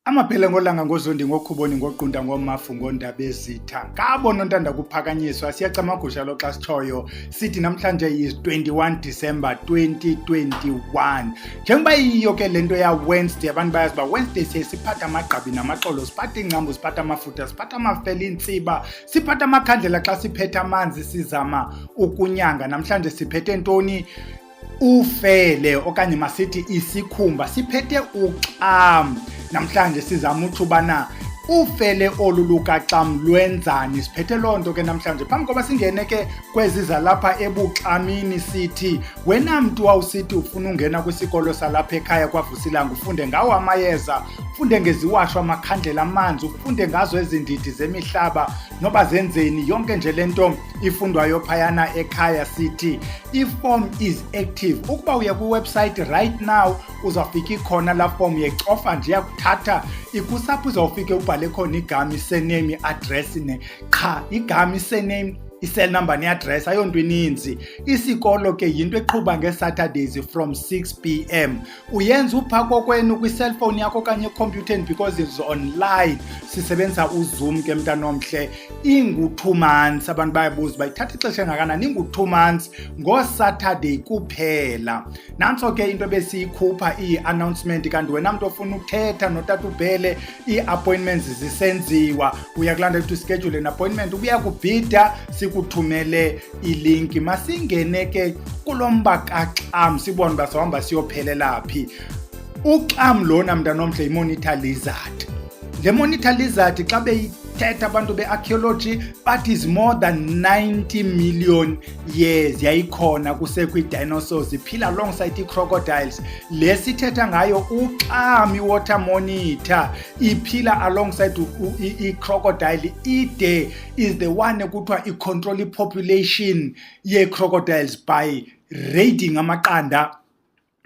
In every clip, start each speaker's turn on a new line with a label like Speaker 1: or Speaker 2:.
Speaker 1: Amaphele ngolanga ngozondi ngokhuboni ngoqunda ngomafu ngondaba ezitha ngabona ontanda kuphakanyiswa siyacamagusha lo xa sithoyo sithi namhlanje is 21 December 2021 njengoba yiyo ke lento ya Wednesday abantu bayazi ba Wednesday siphatha amagqabi namaxolo siphatha ingcambu siphatha amafutha siphatha amafele intsiba siphatha amakhandlela xa siphethe amanzi sizama ukunyanga namhlanje siphethe ntoni Ufele okanye masithi Isikhumba siphethe Uxam namhlanje sizama uthubana Ufele luka Uxam lwenzani siphethe lonto ke namhlanje phambi koba singene ke kweziza lapha ebuxamini sithi wena mntu wawusithi ufuna ungena kwisikolo salapha ekhaya kwa Vusilanga ufunde ngawo amayeza ufunde ngeziwashwa amakhandlela amanzi ufunde ngazo ezindidi zemihlaba noba zenzeni yonke nje lento ifundwayo phayana ekhaya sithi iform is active ukuba uya kwiwebsite right now uzafika ikhona la form yecofa nje yakuthatha ikusapho uzawufika ubhale khona igama isename address ne qha igama isename i-cell number ne-address ayonto ininzi isikolo ke yinto eqhuba nge-Saturdays from 6 p.m. uyenza uphako kwenu kwi-cellphone yakho kanye computeni because it's online sisebenzisa uZoom ke mntanomhle ingu-2 months abantu bayabuza bayithatha ixesha engakanani ingu-2 months ngo-Saturday kuphela nanso ke into besiyikhupha i-announcement kanti wena mntu ofuna ukuthetha notata ubhele i-appointments zisenziwa uyakulanda ukuthi schedule an appointment ubuya kubhida sikuthumele ilink masingene ke kulomba kaXham sibone basahamba siyophelela phi Uxam lona mntanomhle i-monitor lizard le monitor lizard xa beyithetha abantu be-archaeology but is more than 90 million years yayikhona kusekwi-dinosaurs iphila alongside i-crocodiles le sithetha ngayo Uxam i-water monitor iphila alongside i-crocodile ide is the one ekuthiwa i-control i-population ye-crocodiles by raiding amaqanda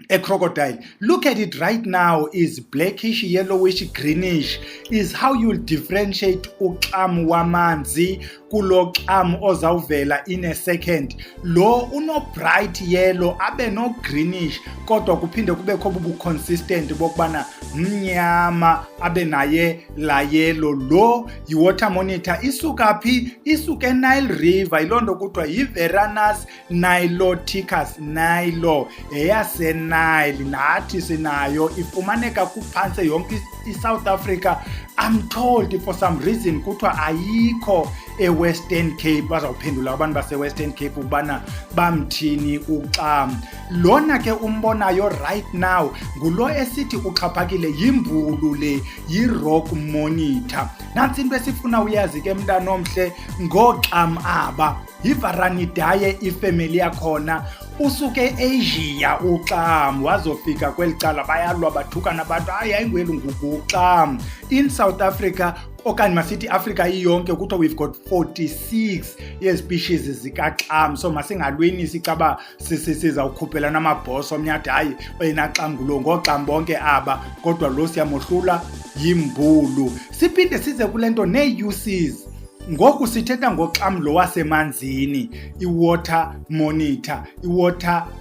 Speaker 1: a crocodile. Look at it right now is blackish, yellowish, greenish is how you'll differentiate Uxam wamanzi kulo Uxam ozawuvela in a second lo uno bright yellow abe no greenish kodwa kuphinde kubekho bubu consistent bokubana mnyama abe naye la yellow lo yi-water monitor isuka phi isuke Nile River ilondo kuthiwa yi-Varanus Niloticus Nilo eyase Nile nathi sinayo ifumaneka kuphantse yonke i-South Africa I'm told for some reason kuthiwa ayikho e-Western Cape bazawuphendula abantu base-Western Cape ukubana bamthini Uxam lona ke umbonayo right now ngulo esithi uxhaphakile yimbulu le yi-rock monitor nansi into esifuna uyazi ke mntanomhle ngoXam aba yi-Varanidae ifamily yakhona usuke Asia Uxam wazofika kwelicala bayalwa bathukana abantu ayingweli nguXam in South Africa okanye masithi Africa iyonke kuthiwa we've got 46 ye-species zikaXam so masingalweni sicaba sizawukhuphela namabhoso omnyathi hayi wena Xam ngulo ngoXam bonke aba kodwa lo siyamohlula yimbulu siphinde size kulento ne-uses ngoku sithetha ngoXam lo wasemanzini i-water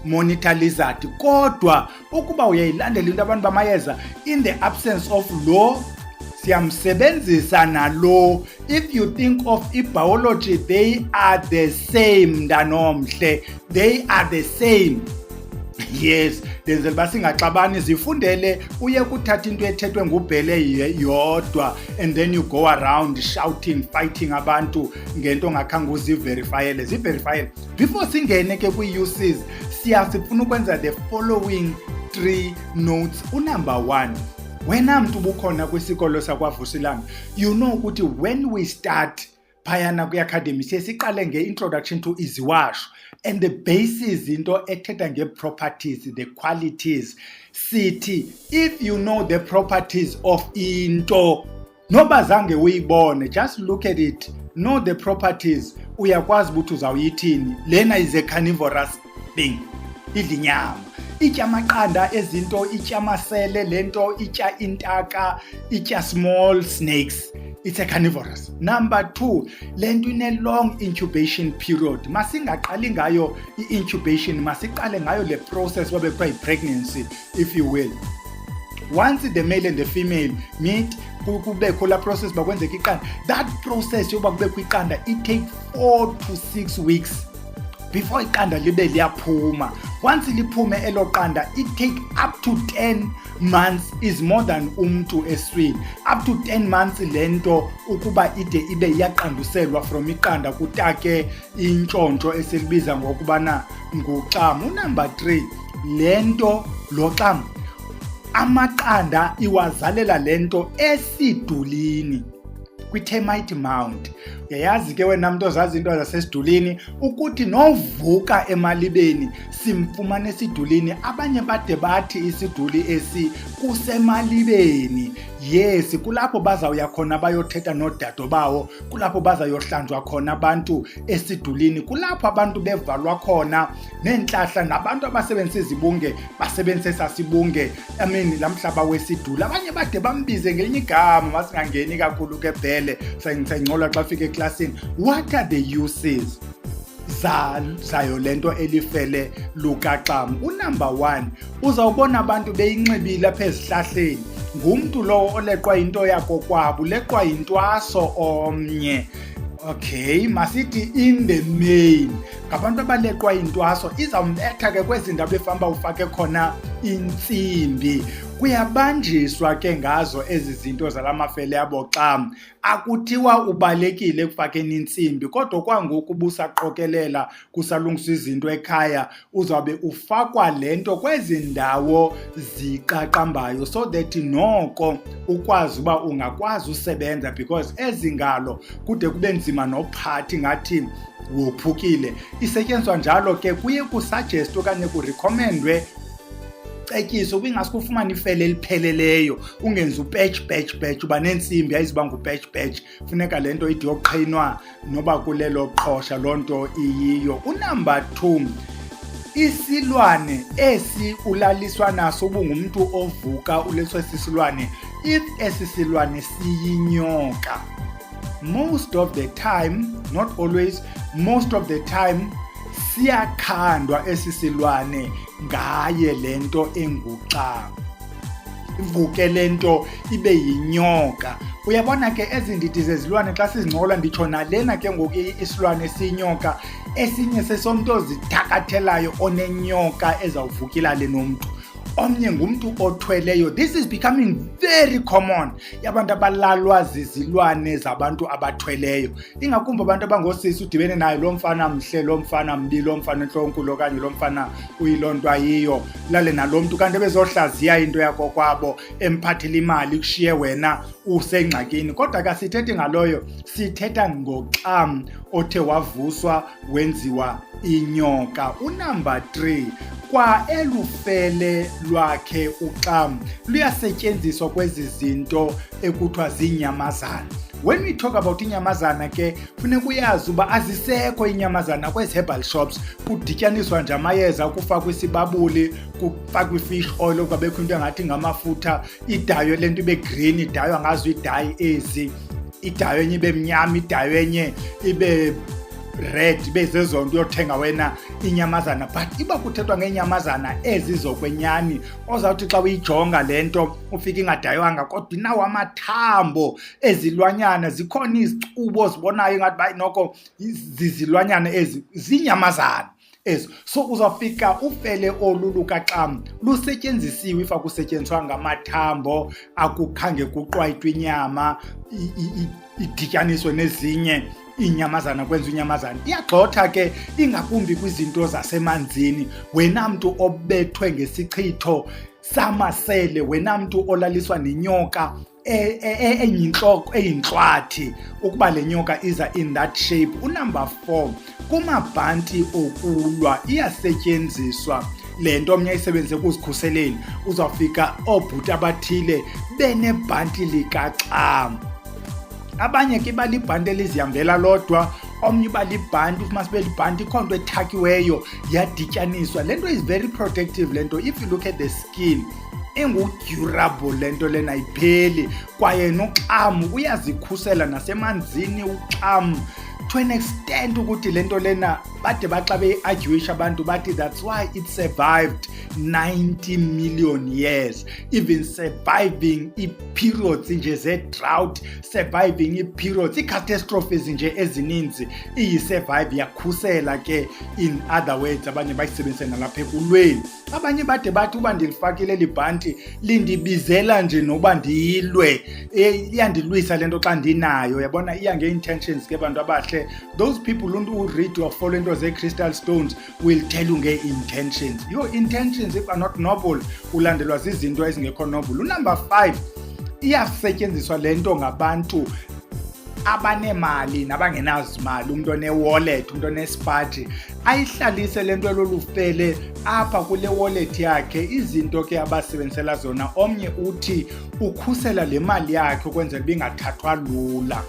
Speaker 1: monitor lizard kodwa ukuba uyayilandela into abantu bamayeza in the absence of law siyamsebenzisa nalo if you think of biology they are the same mntanomhle they are the same yes denzela basingaxabani zifundele uye kuthatha into ethethwe ngubhele yodwa and then you go around shouting fighting abantu ngento ongakhange uziverifyele ziverifyele before singene ke kwi-uses sifuna ukwenza the following 3 notes unumber 1 wena mntu bukhona kwisikolo sakwaVusilanga you know ukuthi when we start phayana kwi-academy siqale nge-introduction to iziwasho and the basis into ethetha nge-properties the qualities sithi if you know the properties of into noba zange uyibone just look at it know the properties uyakwazi ukuthi uzawuyithini lena is a carnivorous thing idla inyama itya amaqanda ezinto itya amasele lento itya intaka itya small snakes it's a carnivorous. Number 2, lento ine long incubation period masingaqali ngayo i-incubation masiqale ngayo le process wabekuthiwa i-pregnancy if you will once the male and the female meet kubekho la process bakwenzeka iqanda, that process yoba kubekho iqanda it take 4 to 6 weeks before iqanda libe liyaphuma. Once liphume elo qanda it take up to 10 months, is more than umntu eswini, up to 10 months lento ukuba ide ibe iyaqanduselwa from iqanda kutake intshontsho esilibiza ngokubana nguxam. Number 3, lento lo xam amaqanda iwazalela lento esidulini kwi-termite mound. Uyayazi ke wena mntu ozazi into zasesidulini ukuthi novuka emalibeni simfumana esidulini. Abanye bade bathi isiduli esi kusemalibeni. Yes, kulapho bazawuya khona bayothetha nodado bawo, kulapho bazayohlanjwa khona abantu esidulini, kulapho abantu bevalwa khona nenhlahla nabantu abasebenzisa izibunge basebenzisa sasibunge. Lamhlaba wesiduli abanye bade bambize ngelinye igama masingangeni kakhulu ke bhele sayingcola xa ufika eklasini. What are the uses zayo lento elifele luka xam? Number 1, uzawubona abantu beyinxibile apha ezihlahleni, ngumntu lowo oleqwa into yakho kwabo, leqwa intwaso omnye. Okay, masithi in the main ngabantu abaleqwa intwaso, izawumbetha ke kwezi ndawo befamba ufake khona intsimbi. Kuyabanjiswa ke ngazo ezi zinto zalamafele aboxam. Akuthiwa ubalekile ekufakeni intsimbi, kodwa kwangoku busaqokelela kusalungiswa izinto ekhaya uzawube ufakwa lento kwezi ndawo ziqaqambayo, so that noko ukwazi uba ungakwazi usebenza, because ezingalo kude kube nzima nophathi ngathi wophukile. Isetyenziswa njalo ke kuye kusuggest okanye kurecommendwe cekiso ubingasi kufumana ifele elipheleleyo, ungenza upatch uba nentsimbi ayiziba ngupatch. Funeka lento ide yoqhinwa noba kulelo qhosha lonto iyiyo. Number 2, isilwane esi ulaliswa naso ubungumuntu ovuka ulaliswa sisilwane, if esi silwane siyinyoka, most of the time, not always, most of the time siyakhandwa esi silwane ngaye lento enguxam. Ivuke lento ibe yinyoka. Uyabona ke ezindidi zezilwane xa sizingcola nditsho nalena ke ngoku isilwane siyinyoka, esinye sesomntu ozithakathelayo onenyoka ezawuvukila le nomntu. Omnye ngumntu othweleyo. This is becoming very common yabantu abalalwa zizilwane zabantu abathweleyo, ingakumbi abantu abangoosisi udibene naye lo mfana mhle, lo mfana mbi, lo mfana entlonkulo okanye lo mfana uyilonto ayiyo, lale nalo mntu kanti bezohlaziya into yakho kwabo emphathela imali kushiye wena usengxakini. Kodwa ke sithethi ngaloyo, sithetha ngoxam othe wavuswa wenziwa inyoka. Number 3, kwa elufele lwakhe uxam luyasetyenziswa kwezi zinto ekuthiwa ziinyamazana. When we talk about inyamazana ke funeka uyazi uba azisekho inyamazana kwezi herbal shops, kudityaniswa nje amayeza kufakwa isibabuli, kufakwa i-fish oil, kwabekho into engathi ngamafutha, idayo lento ibe green, idayo angazi idayi ezi, idayo enye ibe mnyama, idayo enye ibe red, bezezonto uyothenga wena inyamazana. But iba kuthethwa ngeenyamazana ezizokwenyani ozawuthi xa uyijonga lento ufika ingadaywanga, kodwa inawo amathambo ezilwanyana, zikhona izicubo zibonayo ngathi bayi noko zizilwanyana ezi ziinyamazana ezo. So uzawufika ufele oluluka xam lusetyenzisiwe, ifa kusetyenziswa ngamathambo, akukhange kuqwayitwe inyama idityaniswe nezinye inyamazana kwenza inyamazana. Iyagxotha ke ingakumbi kwizinto zasemanzini. Wena mntu obethwe ngesichitho samasele, wena mntu olaliswa nenyoka eyinhloko eyinhlwathi, ukuba le nyoka iza in that shape. Number 4, kumabhanti okulwa iyasetyenziswa lento omnye ayisebenzise kuzikhuseleni. Uzawufika oobhuti abathile benebhanti likaxam. Abanye ke balibhanti elizihambela lodwa, omnye balibhanti masibe libhanti ikhonto ethakiweyo yadityaniswa. Lento is very protective lento. If you look at the skin, engu-durable lento lena ayipheli, kwaye noxam uyazikhusela nasemanzini. Uxam to an extent ukuthi lento lena bade baxa be-arguisha abantu bathi that's why it survived 90 million years, even surviving i-periods nje ze-drought, surviving i-periods, i-catastrophes nje ezininzi, iyi-survive yakhusela ke, in other words abanye bayisebenzise nalapha ekulweni. Abanye bade bathi uba ndilifakile libhanti lindibizela nje noba ndiyilwe, iyandilwisa lento xa ndinayo, yabona iya nge-intentions ke bantu abahle. Those people who read or follow into ze-crystal stones will tell you nge-intentions. Your intentions if are not noble, ulandelwa zizinto ezingekho noble. Number 5, iyasetyenziswa lento ngabantu abanemali nabangenazimali, umuntu one-wallet, umuntu one-spaji, ayihlalise lento lolufele apha kule wallet yakhe. Izinto ke abasebenzisela zona, omnye uthi ukhusela le mali yakhe ukwenzela bingathathwa lula.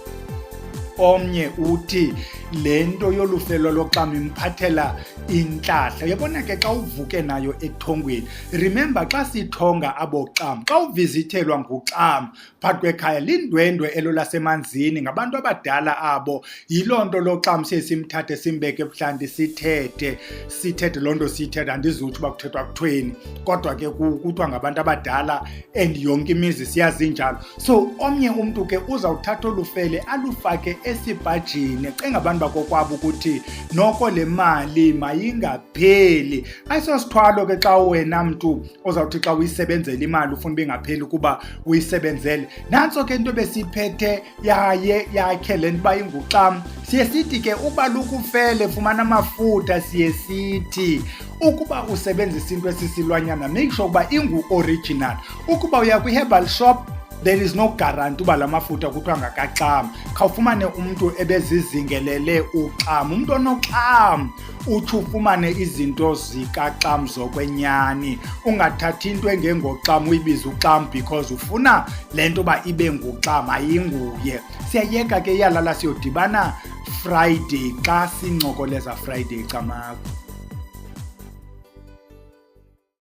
Speaker 1: Omnye uthi lento yolufelo loxam imphathela intlahla. Yabona ke xa uvuke nayo ethongweni, remember xa sithonga aboxam, xa uvizithelwa nguxam phakathi kwekhaya, lindwendwe elo lasemanzini ngabantu abadala abo. Yiloo nto loxam siye simthathe simbeke ebuhlanti sithethe loo nto siyithetha, andizuthi uba kuthethwa kuthweni, kodwa ke kuthiwa ngabantu abadala and yonke imizi siyazi njalo. So omnye umntu ke uzawuthatha olufele alufake esipajini, cenga abantu bakokwabo ukuthi noko le mali mayingapheli. Ayisosithwalo ke xa wena mntu ozawuthi xa uyisebenzela imali ufuna uba ingapheli kuba uyisebenzele. Nantso ke into besiphethe yakhe le nto uba inguxam. Siye sithi ke uba lukufele fumana amafutha, siye sithi ukuba usebenzisa into esisilwanyana make sure ukuba ingu-original. Ukuba uya kwi-herbal shop, there is no guarantee uba la mafutha kuthiwa ngakaxam. Khawufumane umntu ebezizingelele uxam, umntu onoxam, uthi ufumane izinto zikaxam zokwenyani. Ungathathi into engengoxam uyibize uxam because ufuna le nto uba ibe nguxam, ayinguye. Siyayeka ke iyalala siyodibana Friday xa sincokoleza Friday camakho.